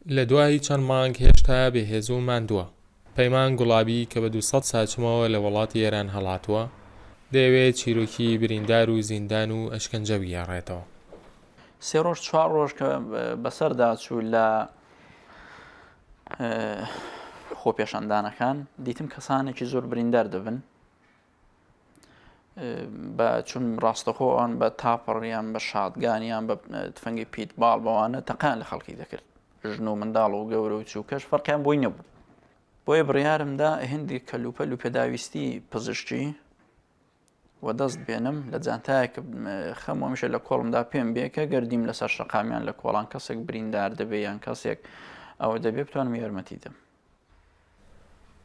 لە دوای چەند مانگ هێشتا بێهێز و ماندووە. پەیمان گوڵابی کە بە 200 ساچمەوە لە وڵاتی ئێران هەڵاتووە دەیەوێت چیرۆکی بریندار و زیندان و ئەشکەنجە بگێڕێتەوە. 3 ڕۆژ 4 ڕۆژ کە بەسەردا چوو لە خۆپێشاندانەکان دیتم کەسانێکی زۆر بریندار دەبن بە چون ڕاستەخۆیان بە تاپەڕیان بە شادگانیان بە تفەنگی پیت باڵ بەوانە تەقان لە خەڵکی دەکرد ژن و منداڵ و گەورە و چووکەش فەرقیان بۆی نەبوو. بۆیە بڕیارمدا هێندی کەلوپەل و پێداویستی پزیشکی و دەست بێنم لە جانتایەکە خەمەمیشە لە کۆڵمدا پێم بێ کە گەردیم لەسەر شەقامیان لە کۆڵان کەسێک بریندار دەبێ یان کەسێک ئەوە دەبێ بتوانم یارمەتی دەم.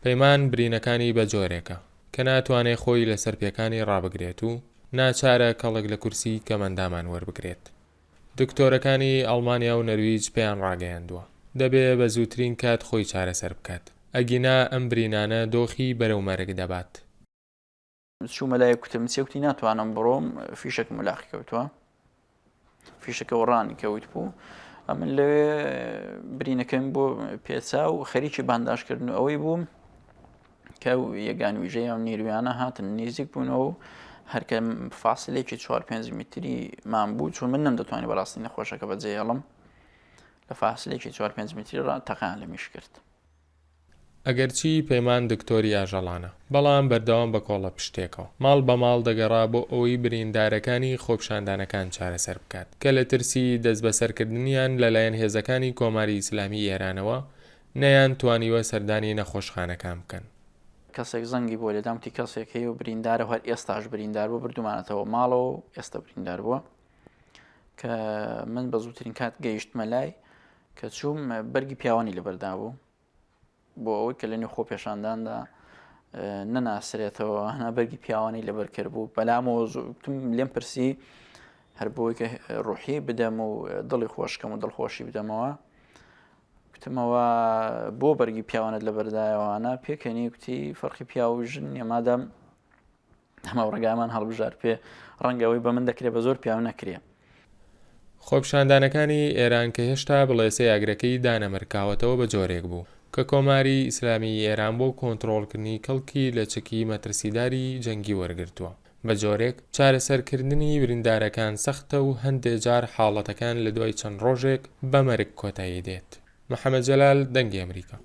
پەیمان برینەکانی بە جۆرێکە کە ناتوانێت خۆی لە سەرپێکانی ڕابگرێت و ناچارە کەڵک لە کورسی کەمەندامان وەربگرێت. دکتۆرەکانی ئەڵمانیا و نەرویج پێیان ڕاگەیاندووە دەبێ بە زووترین کات خۆی چارەسەر بکات ئەگینا ئەم برینانە دۆخی بەرەو مەرگ دەبات. چوومە لای کوتم چێوتی ناتوانم بڕۆم فیشک ملاقی کەوتووە فیشەکە وەڕانی کەوت بوو ئەمن لەوێ برینەکەم بۆ پێچا و خەریکی بانداشکردن ئەوەی بووم کە یەگان ویژەیە و نیرویانە هاتن نزیک بوونەوە هەرکە فاسلێکی 4-5 میتری مان بوو چون من نەمدەتوانی بەڕاستی نەخۆشەکە بەجێهێڵم لە فاسلێکی 4-5 میتری تەقان لەمیش کرد. ئەگەرچی پەیمان دکتۆری ئاژەڵانە بەڵام بەردەوام بە کۆڵە پشتێکەوە ماڵ بە ماڵ دەگەڕا بۆ ئەوەی بریندارەکانی خۆپشاندانەکان چارەسەر بکات کە لە ترسی دەست بەسەرکردنیان لەلایەن هێزەکانی کۆماری ئیسلامی ئێرانەوە نەیان توانیوە سەردانی نەخۆشخانەکان بکەن. کەسێک زەنگی بۆ لێدامتی کەسێک هەیە و بریندارە هەر ئێستاش بریندار بوو بردومانێتەوە ماڵەوە ئێستا بریندار بووە کە من بە زووترین کات گەیشتمە لای کە چووم بەرگی پیاوانی لەبەردا بوو بۆ ئەوەی کە لە نێو خۆپێشانداندا نەناسرێتەوە هەنا بەرگی پیاوانی لەبەر کرد بوو بەلامەوە لێم پرسی هەر بۆی کە ڕوحی بدەم و دڵی خۆشکەم و دڵخۆشی بدەمەوە وتمەوە بۆ بەرگی پیاوانت لەبەردایەوانە پێکەنی کوتی فەرقی پیا و ژن نێمادەم هەمە ڕێگامان هەڵبژار پێ ڕەنگەوەی بە من دەکرێت بە زۆر پیاو نەکرێ. خۆپشاندانەکانی ئێران کە هێشتا بڵێسەی ئاگرەکەی دانەمرکاوەتەوە بە جۆرێک بوو کە کۆماری ئیسلامی ئێران بۆ کۆنتڕۆڵکردنی کەڵکی لە چەکی مەترسیداری جەنگی وەرگرتووە. بە جۆرێک چارەسەرکردنی بریندارەکان سەختە و هەندێک جار حاڵەتەکان لە دوای چەند ڕۆژێک بە مەرگ کۆتایی دێت. محەممەد جەلال، دەنگی ئەمریکا.